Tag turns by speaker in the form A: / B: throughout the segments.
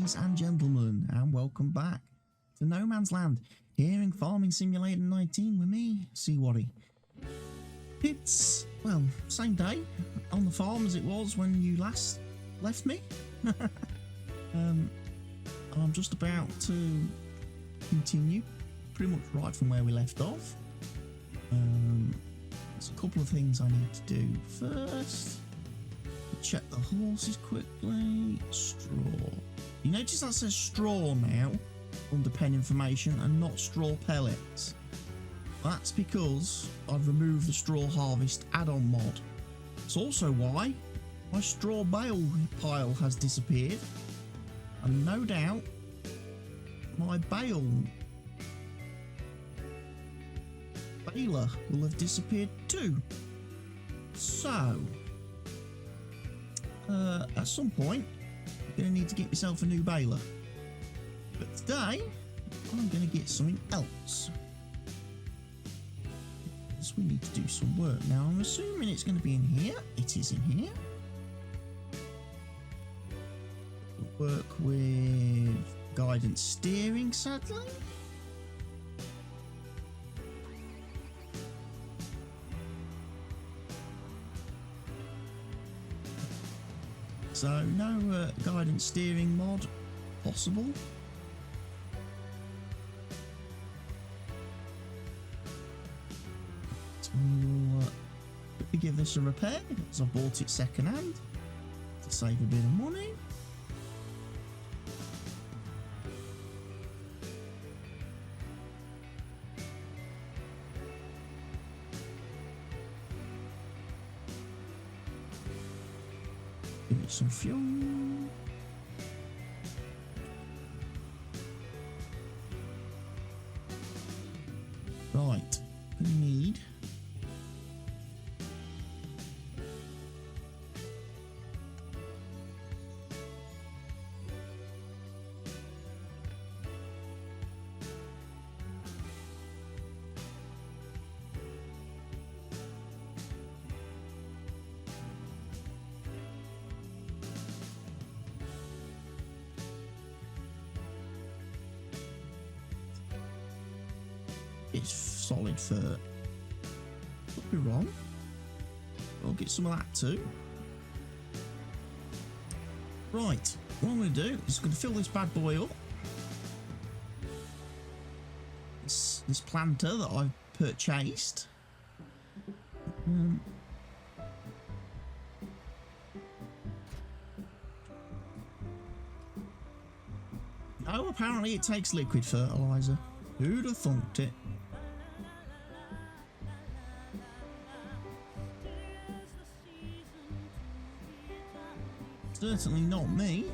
A: Ladies and gentlemen, and welcome back to No Man's Land here in Farming Simulator 19 with me, cwattyeso. It's, well, same day on the farm as it was when you last left me. I'm just about to continue pretty much right from where we left off. There's a couple of things I need to do first. Check the horses quickly. Straw. You notice that says straw now under pen information and not straw pellets. That's because I've removed the straw harvest add-on mod. It's also why my straw bale pile has disappeared, and no doubt my baler will have disappeared too. So at some point I'm going to need to get myself a new baler, but today I'm going to get something else. So we need to do some work. Now I'm assuming it's going to be in here. It is in here. Work with guidance steering, sadly. So no guidance steering mod possible. So we'll give this a repair because I've bought it second hand to save a bit of money. Give it some fuel. Right, we need it's solid fur. Could be wrong. I'll get some of that too. Right, what I'm going to do is going to fill this bad boy up. This planter that I've purchased. Oh, apparently it takes liquid fertiliser. Who'd have thunked it? Certainly not me.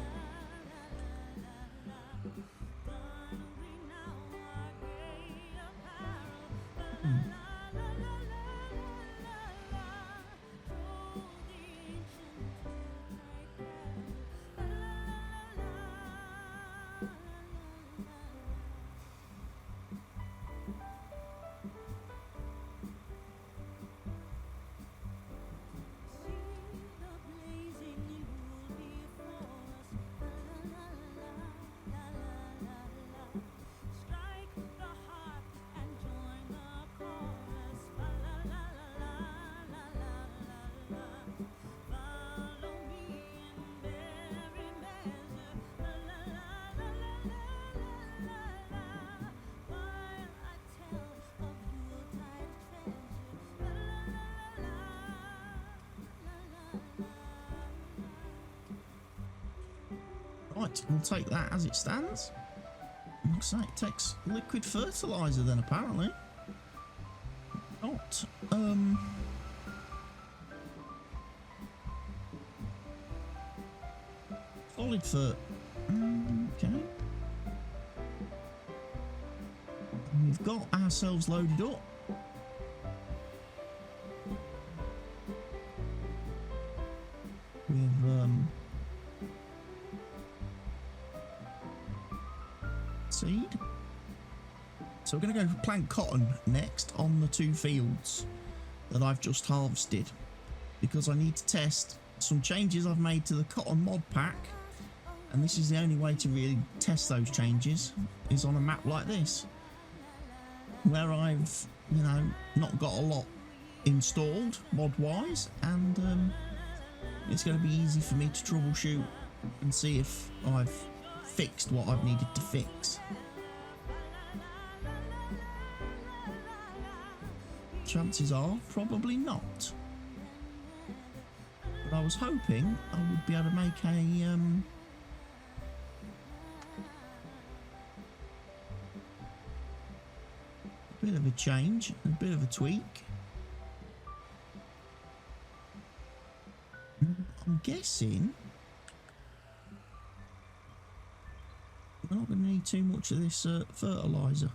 A: Right, we'll take that as it stands. Looks like it takes liquid fertiliser then, apparently. Not, solid fert. Okay. We've got ourselves loaded up. With, seed. So we're going to go plant cotton next on the 2 fields that I've just harvested, because I need to test some changes I've made to the cotton mod pack And this is the only way to really test those changes, is on a map like this, where I've, you know, not got a lot installed mod wise, and it's going to be easy for me to troubleshoot and see if I've fixed what I've needed to fix. Chances are probably not, but I was hoping I would be able to make a bit of a change, a bit of a tweak. I'm guessing we're not going to need too much of this fertiliser.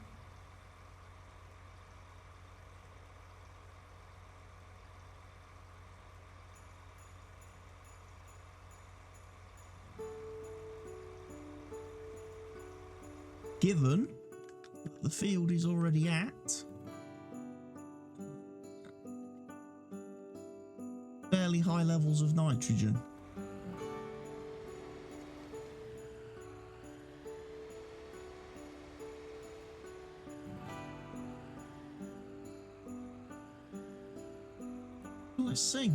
A: Given that the field is already at fairly high levels of nitrogen. Let's see.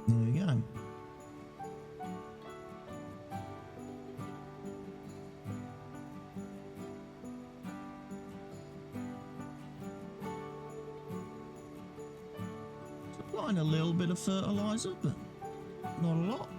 A: There we go. Supplying a little bit of fertiliser, but not a lot.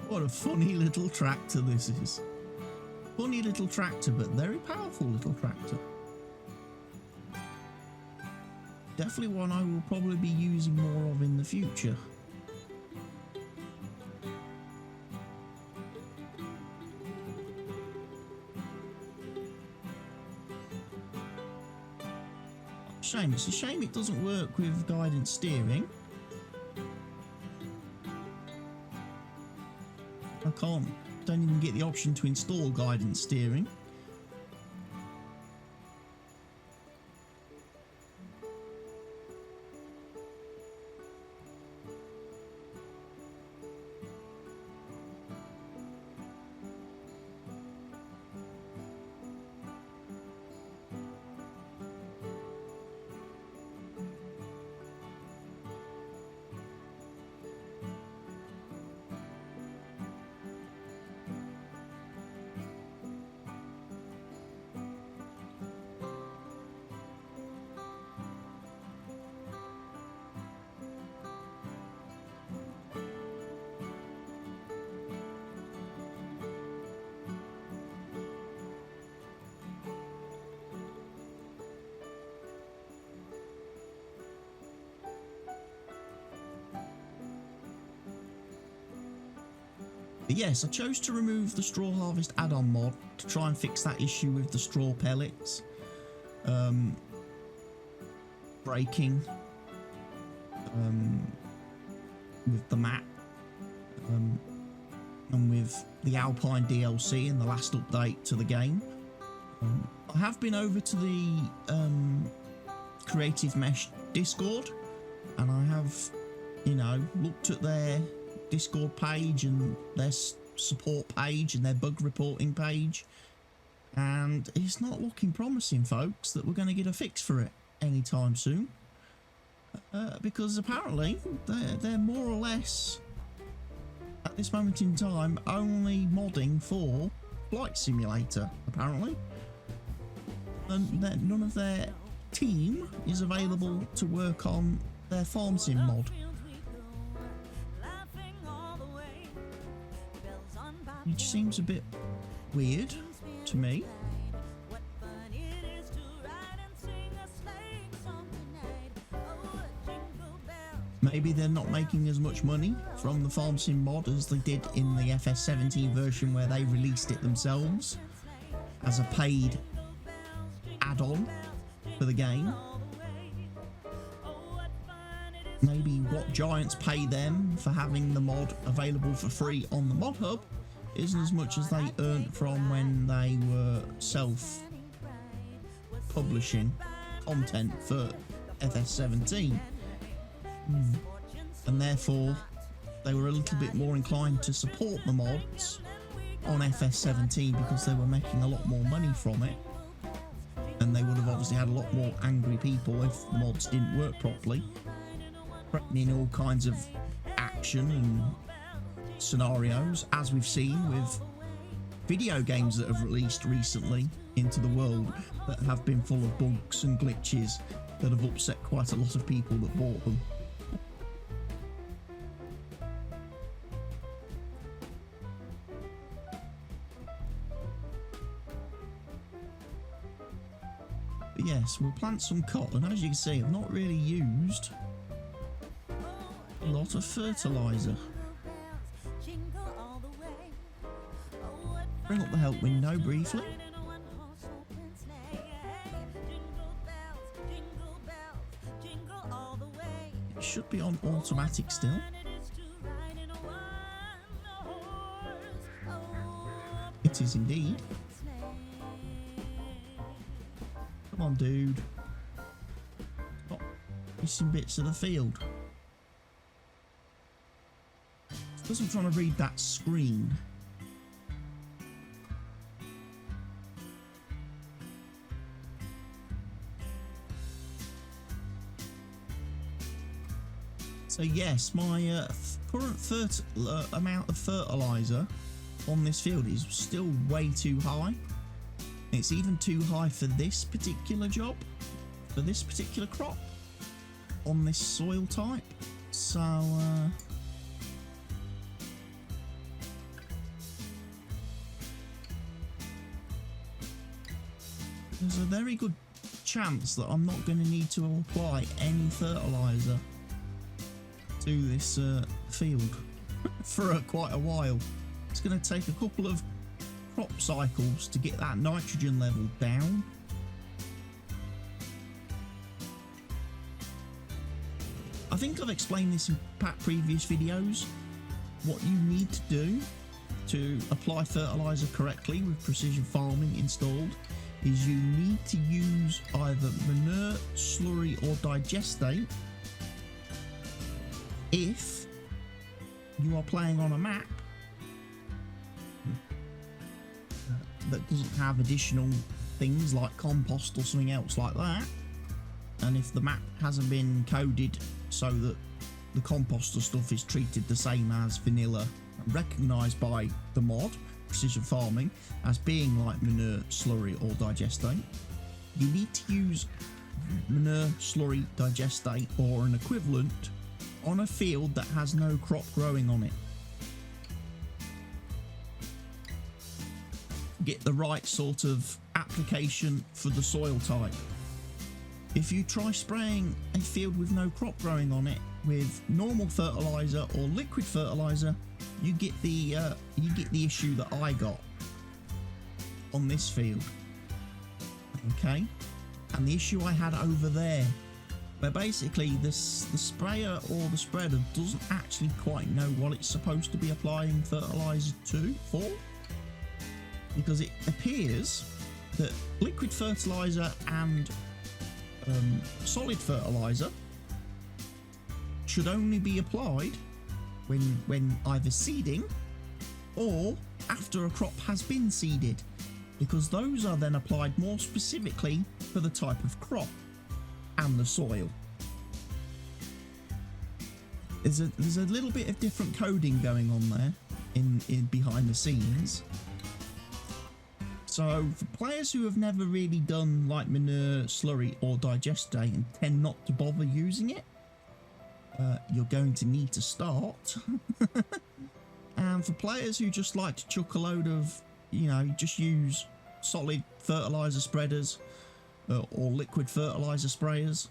A: What a funny little tractor this is. Funny little tractor, but very powerful little tractor. Definitely one I will probably be using more of in the future. Shame. It's a shame it doesn't work with guidance steering. Don't even get the option to install guidance steering. But yes, I chose to remove the straw harvest add-on mod to try and fix that issue with the straw pellets breaking with the map and with the Alpine DLC in the last update to the game. I have been over to the Creative Mesh Discord, and I have, you know, looked at their Discord page and their support page and their bug reporting page, and it's not looking promising, folks, that we're going to get a fix for it anytime soon, because apparently they're more or less at this moment in time only modding for Flight Simulator, apparently, and none of their team is available to work on their farm sim mod, which seems a bit weird to me. Maybe they're not making as much money from the farm sim mod as they did in the FS19 version, where they released it themselves as a paid add-on for the game. Maybe what Giants pay them for having the mod available for free on the ModHub isn't as much as they earned from when they were self-publishing content for FS17. And therefore they were a little bit more inclined to support the mods on FS17 because they were making a lot more money from it, and they would have obviously had a lot more angry people if the mods didn't work properly, threatening all kinds of action and scenarios, as we've seen with video games that have released recently into the world that have been full of bugs and glitches that have upset quite a lot of people that bought them. But yes, we'll plant some cotton. As you can see, I've not really used a lot of fertiliser. Bring up the help window briefly. It should be on automatic still. It is indeed. Come on, dude. Stop missing bits of the field. Because I'm trying to read that screen. So yes, my current amount of fertiliser on this field is still way too high. It's even too high for this particular job, for this particular crop, on this soil type. So there's a very good chance that I'm not going to need to apply any fertiliser to this field for quite a while. It's going to take a couple of crop cycles to get that nitrogen level down. I think I've explained this in previous videos. What you need to do to apply fertiliser correctly with precision farming installed is you need to use either manure, slurry or digestate if you are playing on a map that doesn't have additional things like compost or something else like that, and if the map hasn't been coded so that the composter stuff is treated the same as vanilla and recognised by the mod precision farming as being like manure, slurry or digestate, you need to use manure, slurry, digestate or an equivalent on a field that has no crop growing on it. Get the right sort of application for the soil type. If you try spraying a field with no crop growing on it with normal fertilizer or liquid fertilizer, you get the issue that I got on this field. Okay, and the issue I had over there, where basically the sprayer or the spreader doesn't actually quite know what it's supposed to be applying fertilizer for. Because it appears that liquid fertiliser and solid fertiliser should only be applied when either seeding or after a crop has been seeded, because those are then applied more specifically for the type of crop and the soil. There's a little bit of different coding going on there in behind the scenes. So for players who have never really done like manure, slurry or digestate and tend not to bother using it, you're going to need to start. And for players who just like to chuck a load of, just use solid fertilizer spreaders or liquid fertilizer sprayers,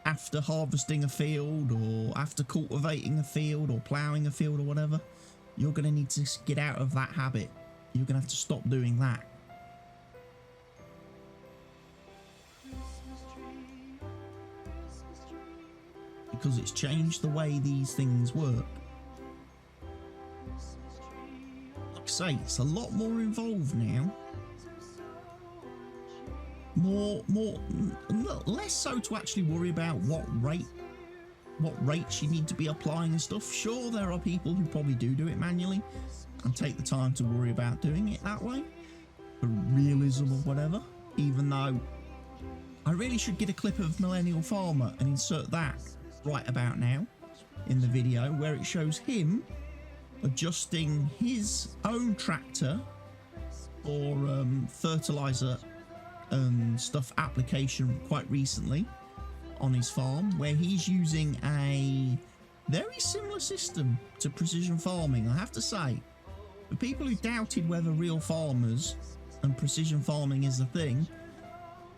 A: after harvesting a field or after cultivating a field or ploughing a field or whatever, you're going to need to get out of that habit. You're going to have to stop doing that. Because it's changed the way these things work. Like I say, it's a lot more involved now. Less so to actually worry about what rates you need to be applying and stuff. Sure, there are people who probably do it manually and take the time to worry about doing it that way for realism or whatever, even though I really should get a clip of Millennial Farmer and insert that right about now in the video, where it shows him adjusting his own tractor for fertilizer and stuff application quite recently on his farm, where he's using a very similar system to precision farming. I have to say, for people who doubted whether real farmers and precision farming is a thing,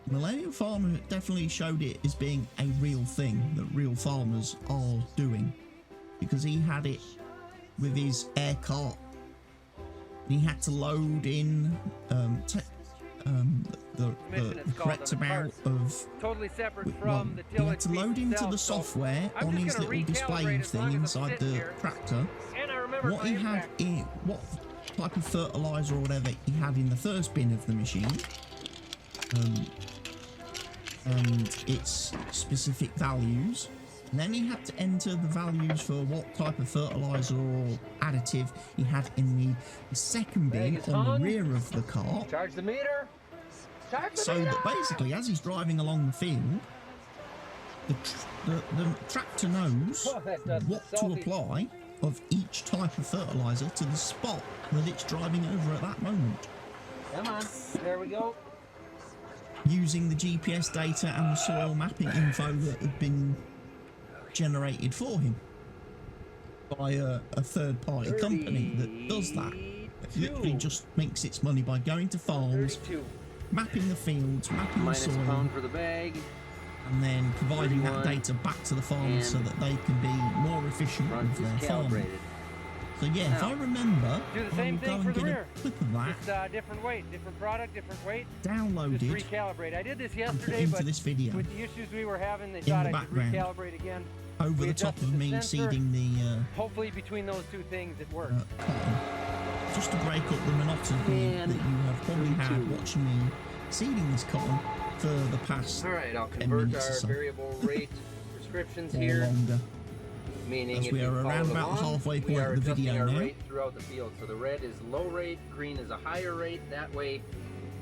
A: Millennial Farmer definitely showed it as being a real thing that real farmers are doing, because he had it with his air cart and he had to load in the correct amount of,
B: totally separate
A: well,
B: from the
A: he had to load into the software on his little display thing inside the tractor what he had in, what type of fertilizer or whatever he had in the first bin of the machine, and its specific values. And then he had to enter the values for what type of fertilizer or additive he had in the second bin on the rear of the cart.
B: Charge the meter.
A: So that basically, as he's driving along the field, the tractor knows what to apply of each type of fertilizer to the spot that it's driving over at that moment.
B: Come on, there we go.
A: Using the GPS data and the soil mapping info that had been generated for him by a third-party company that does that. It literally just makes its money by going to farms, mapping the fields, mapping the soil,
B: pound for the bag,
A: and then providing that data back to the farmers so that they can be more efficient with their farming. So yeah, if I remember,
B: do the same thing for the rear.
A: A clip of that.
B: Just different weight, different product, different weight.
A: Downloaded.
B: Just recalibrate. I did this yesterday,
A: into
B: but
A: this video.
B: with the issues we were having, they thought I should recalibrate again.
A: Over the top of me seeding the.
B: Hopefully, between those two things, it works.
A: Cotton. Just to break up the monotony that you have probably had watching me seeding this cotton for the past.
B: All right, I'll convert our variable rate prescriptions here.
A: Longer.
B: Meaning
A: as we are around about the halfway point of the video now.
B: Rate throughout the field. So the red is low rate, green is a higher rate. That way,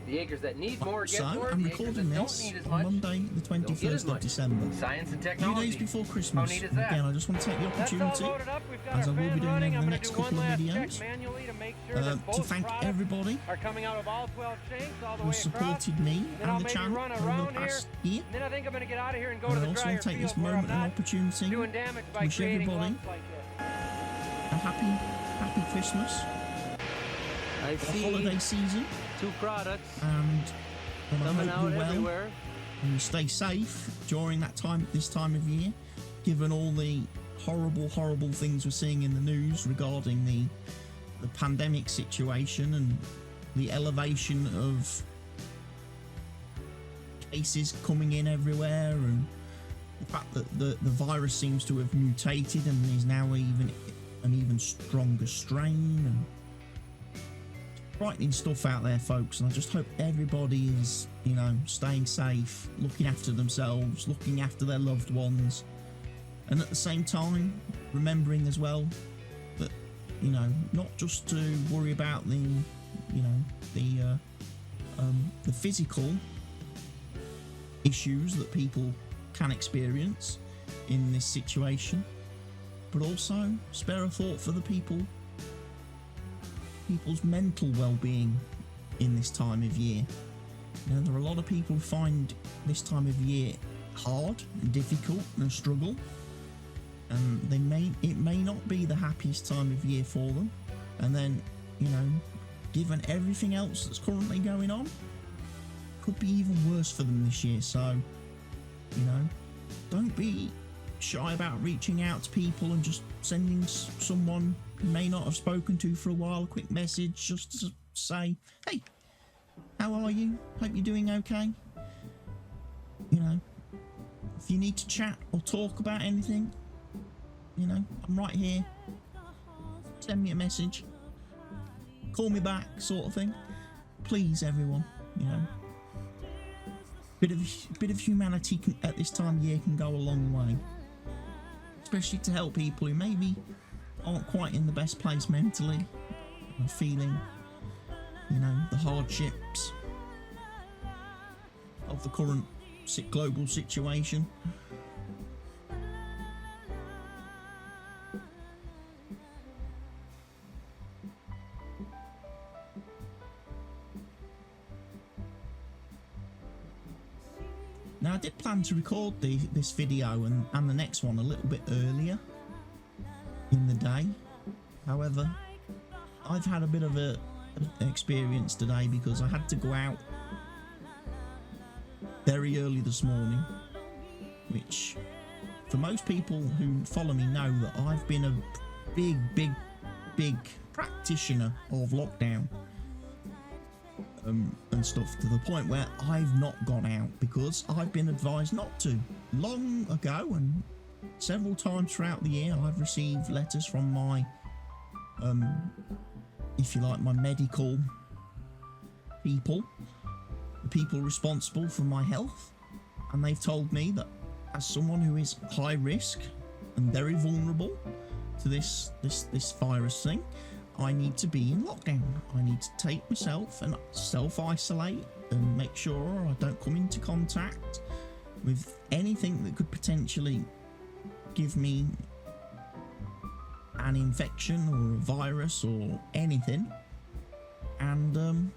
B: the acres that need more get more.
A: I'm recording this on Monday, the 21st of December.
B: Science and
A: A few
B: technology.
A: days before Christmas. And again, I just want to take the opportunity, as I will be doing over the next couple of videos, to thank everybody who supported me and the channel over the past year.
B: Then I think I'm going to get out of here and go
A: And
B: to
A: I
B: the
A: also
B: dryer
A: want to take this
B: field where
A: moment
B: I'm
A: and
B: not
A: opportunity
B: doing damage
A: to
B: by
A: wish
B: creating
A: everybody
B: lumps like this.
A: a happy Christmas,
B: I
A: a
B: see
A: holiday season,
B: two products
A: and I
B: coming
A: hope
B: out
A: you're well
B: everywhere.
A: and you stay safe during this time of year, given all the horrible things we're seeing in the news regarding the pandemic situation and the elevation of cases coming in everywhere, and the fact that the virus seems to have mutated and is now an even stronger strain. And frightening stuff out there, folks, and I just hope everybody is, staying safe, looking after themselves, looking after their loved ones, and at the same time remembering as well that, not just to worry about the physical issues that people can experience in this situation, but also spare a thought for the people's mental well-being in this time of year. There are a lot of people who find this time of year hard and difficult and a struggle, and it may not be the happiest time of year for them, and then given everything else that's currently going on, could be even worse for them this year. So don't be shy about reaching out to people and just sending someone you may not have spoken to for a while a quick message just to say, hey, how are you? Hope you're doing okay. You know, if you need to chat or talk about anything, you know, I'm right here. Send me a message, call me back, sort of thing. Please, everyone, you know, bit of humanity at this time of year can go a long way, especially to help people who maybe aren't quite in the best place mentally, and feeling, you know, the hardships of the current global situation. Now, I did plan to record this video and the next one a little bit earlier in the day. However, I've had a bit of an experience today because I had to go out very early this morning, which for most people who follow me know that I've been a big practitioner of lockdown. And stuff, to the point where I've not gone out because I've been advised not to. Long ago, and several times throughout the year, I've received letters from my, if you like, my medical people, the people responsible for my health, and they've told me that as someone who is high risk and very vulnerable to this virus thing, I need to be in lockdown. I need to take myself and self-isolate and make sure I don't come into contact with anything that could potentially give me an infection or a virus or anything. And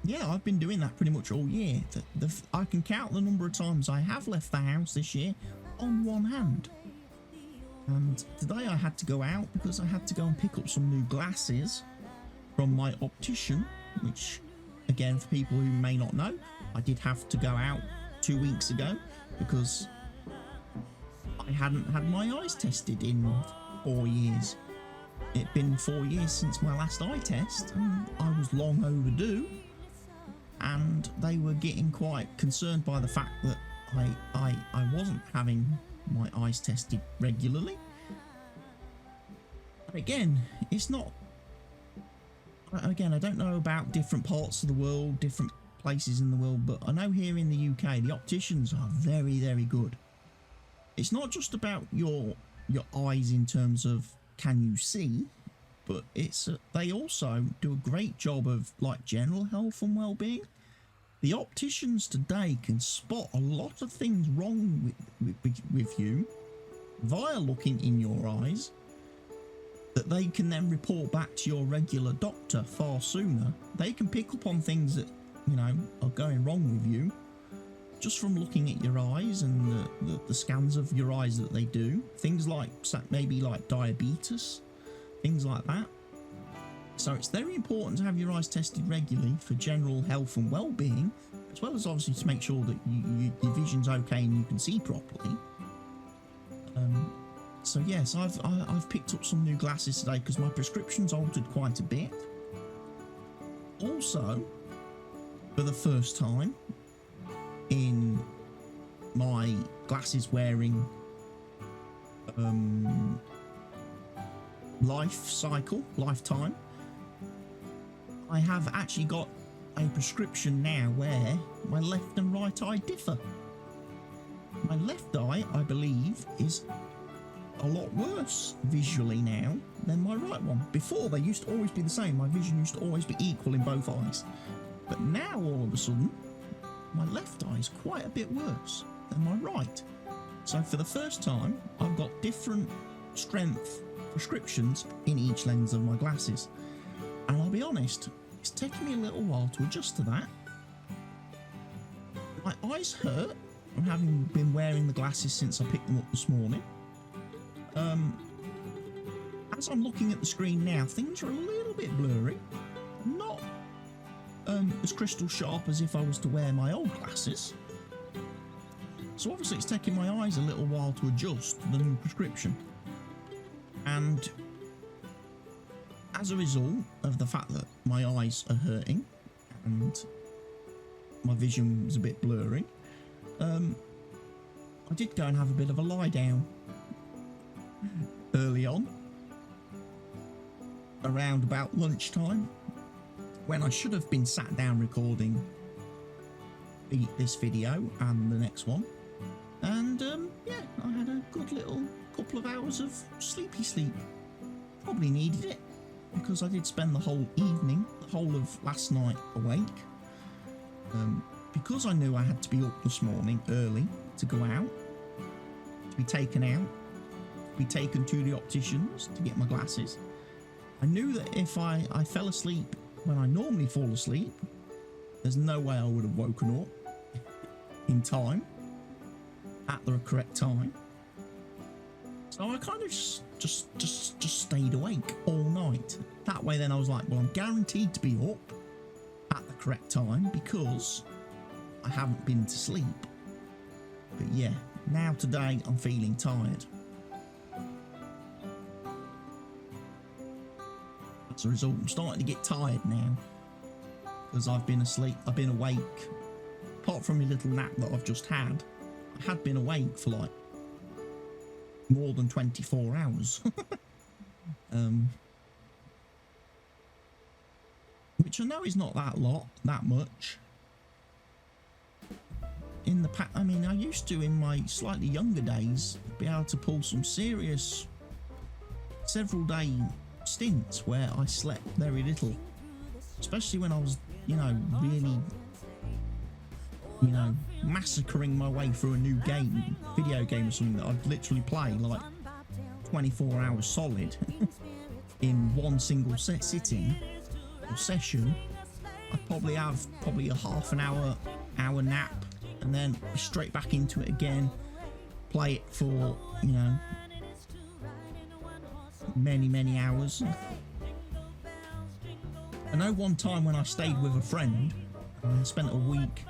A: yeah, I've been doing that pretty much all year. I can count the number of times I have left the house this year on one hand. And today I had to go out because I had to go and pick up some new glasses from my optician, which, again, for people who may not know, I did have to go out 2 weeks ago because I hadn't had my eyes tested in 4 years. It'd been 4 years since my last eye test, and I was long overdue, and they were getting quite concerned by the fact that I wasn't having my eyes tested regularly. But again, it's not, again, I don't know about different parts of the world, different places in the world, but I know here in the UK the opticians are very good. It's not just about your eyes in terms of can you see, but it's they also do a great job of like general health and well-being. The opticians today can spot a lot of things wrong with you via looking in your eyes that they can then report back to your regular doctor far sooner. They can pick up on things that, you know, are going wrong with you just from looking at your eyes and the scans of your eyes that they do. Things like maybe like diabetes, things like that. So it's very important to have your eyes tested regularly for general health and well-being, as well as obviously to make sure that your vision's okay and you can see properly. So yes, I've picked up some new glasses today because my prescription's altered quite a bit. Also, for the first time in my glasses wearing lifetime, I have actually got a prescription now where my left and right eye differ. My left eye, I believe, is a lot worse visually now than my right one. Before, they used to always be the same. My vision used to always be equal in both eyes. But now, all of a sudden, my left eye is quite a bit worse than my right. So for the first time, I've got different strength prescriptions in each lens of my glasses. And I'll be honest, it's taken me a little while to adjust to that. My eyes hurt from having been wearing the glasses since I picked them up this morning. As I'm looking at the screen now, things are a little bit blurry. Not as crystal sharp as if I was to wear my old glasses. So obviously it's taking my eyes a little while to adjust to the new prescription. And as a result of the fact that my eyes are hurting and my vision was a bit blurry, I did go and have a bit of a lie down early on, around about lunchtime, when I should have been sat down recording this video and the next one. And yeah, I had a good little couple of hours of sleepy sleep. Probably needed it, because I did spend the whole evening, the whole of last night awake. Because I knew I had to be up this morning early to go out, to be taken out, to be taken to the opticians to get my glasses. I knew that if I fell asleep when I normally fall asleep, there's no way I would have woken up in time, at the correct time. So I kind of just stayed awake all night. That way then I was like, well, I'm guaranteed to be up at the correct time because I haven't been to sleep. But yeah, now today I'm feeling tired. As a result, I'm starting to get tired now because I've been asleep, I've been awake. Apart from a little nap that I've just had, I had been awake for like more than 24 hours. Which I know is not that much. In the I mean, I used to, in my slightly younger days, be able to pull some serious several day stints where I slept very little, especially when I was, you know, really, you know, massacring my way through a new game, video game or something that I'd literally play like 24 hours solid in one single sitting or session. I'd probably have a half an hour nap and then straight back into it again, play it for, you know, many hours. I know one time when I stayed with a friend, I spent a week,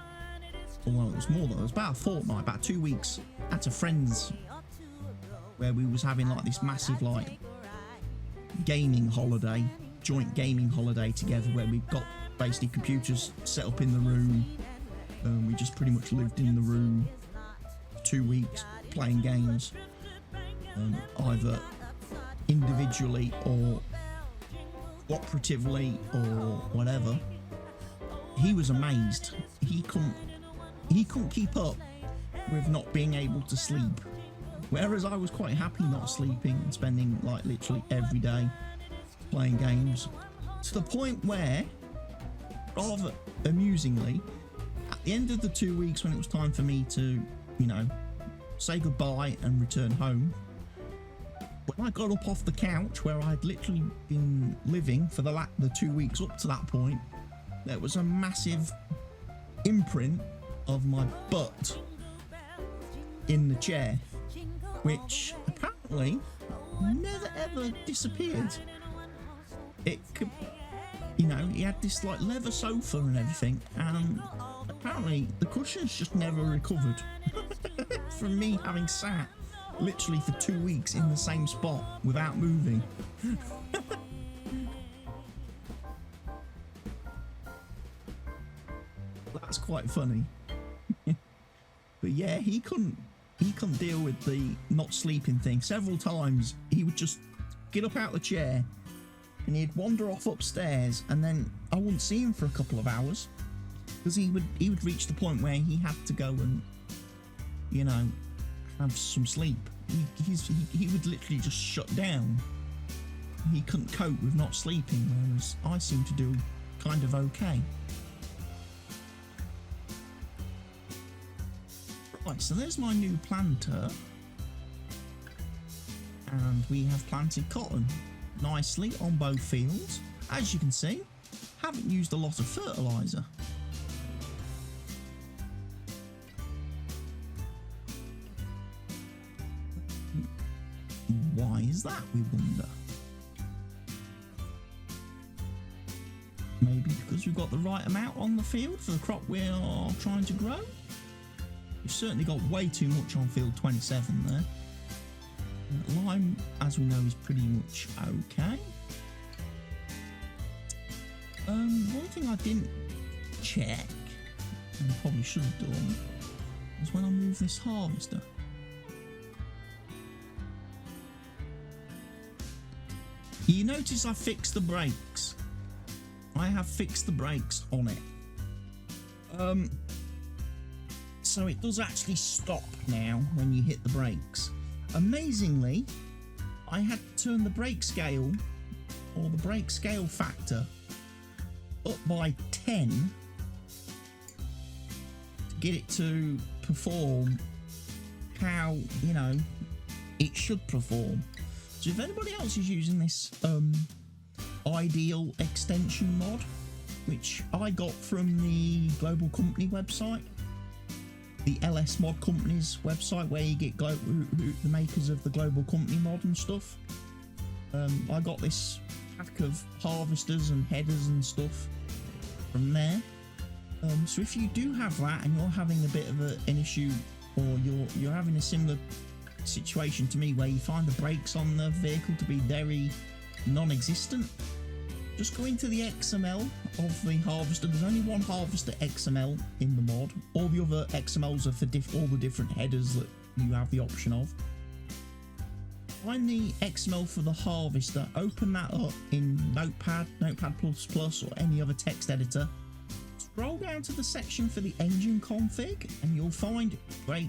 A: or well, it was more than, it was about a fortnight, about 2 weeks at a friend's, where we was having like this massive like gaming holiday, joint gaming holiday together, where we got basically computers set up in the room. We just pretty much lived in the room for 2 weeks playing games, either individually or cooperatively or whatever. He was amazed. He couldn't keep up with not being able to sleep, whereas I was quite happy not sleeping and spending like literally every day playing games, to the point where, rather amusingly, at the end of the 2 weeks when it was time for me to, you know, say goodbye and return home, when I got up off the couch where I had literally been living for the 2 weeks up to that point, there was a massive imprint of my butt in the chair, which apparently never ever disappeared. It could, you know, he had this like leather sofa and everything, and apparently the cushions just never recovered from me having sat literally for 2 weeks in the same spot without moving. That's quite funny. But yeah, he couldn't deal with the not sleeping thing. Several times he would just get up out of the chair and he'd wander off upstairs, and then I wouldn't see him for a couple of hours because he would reach the point where he had to go and, you know, have some sleep. He would literally just shut down. He couldn't cope with not sleeping, whereas I seem to do kind of okay. Right, so there's my new planter, and we have planted cotton nicely on both fields. As you can see, haven't used a lot of fertiliser. Why is that, we wonder? Maybe because we've got the right amount on the field for the crop we are trying to grow? We've certainly got way too much on field 27 there. Lime, as we know, is pretty much okay. One thing I didn't check, and probably should have done, was when I moved this harvester. You notice I fixed the brakes. I have fixed the brakes on it. So it does actually stop now when you hit the brakes. Amazingly, I had to turn the brake scale, or the brake scale factor, up by 10 to get it to perform how, you know, it should perform. So if anybody else is using this ideal extension mod, which I got from the Global Company website, the LS Mod Company's website, where you get the makers of the Global Company mod and stuff. I got this pack of harvesters and headers and stuff from there. So if you do have that and you're having a bit of an issue, or you're having a similar situation to me where you find the brakes on the vehicle to be very non-existent, just go into the XML of the harvester. There's only one harvester XML in the mod. All the other XMLs are for all the different headers that you have the option of. Find the XML for the harvester, open that up in Notepad, Notepad++, or any other text editor. Scroll down to the section for the engine config and you'll find brake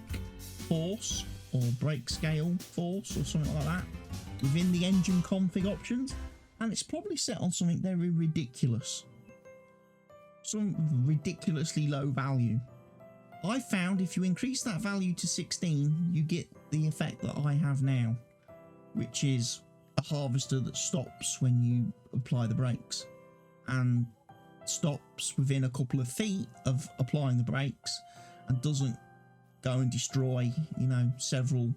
A: force or brake scale force or something like that within the engine config options, and it's probably set on something very ridiculous, some ridiculously low value. I found if you increase that value to 16, you get the effect that I have now, which is a harvester that stops when you apply the brakes and stops within a couple of feet of applying the brakes and doesn't go and destroy, you know, several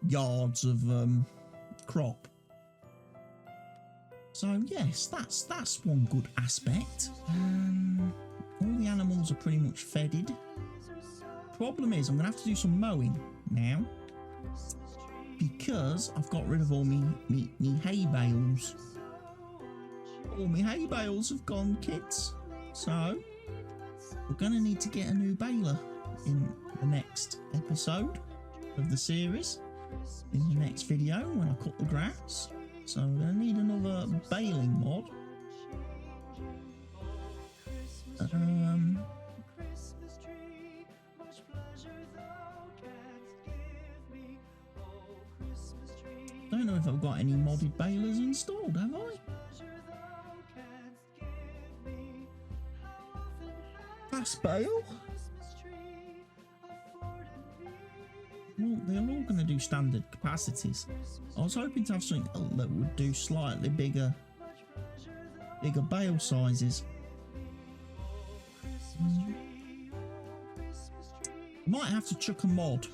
A: yards of crop. So yes, that's one good aspect. All the animals are pretty much fedded. Problem is, I'm gonna have to do some mowing now because I've got rid of all me hay bales. All my hay bales have gone, kids. So we're gonna need to get a new baler in the next episode of the series, in the next video when I cut the grass. So we're going to need another baling mod. Don't know if I've got any modded balers installed, have I? Fast bale? Well, they're all going to do standard capacities. I was hoping to have something that would do slightly bigger bale sizes. Might have to chuck a mod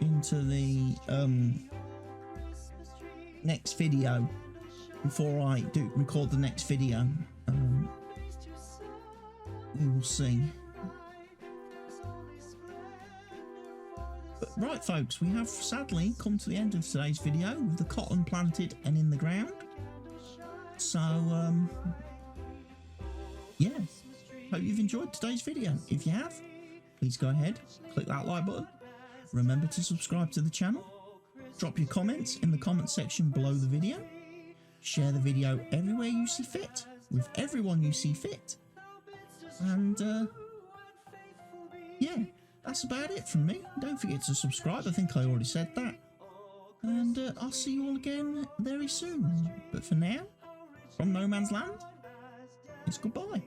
A: into the next video before I record the next video. We will see. But right, folks, we have sadly come to the end of today's video with the cotton planted and in the ground. So yeah, hope you've enjoyed today's video. If you have, please go ahead, click that like button. Remember to subscribe to the channel. Drop your comments in the comment section below the video. Share the video everywhere you see fit, with everyone you see fit. And yeah, that's about it from me. Don't forget to subscribe. I think I already said that. And I'll see you all again very soon. But for now, from No Man's Land, it's goodbye.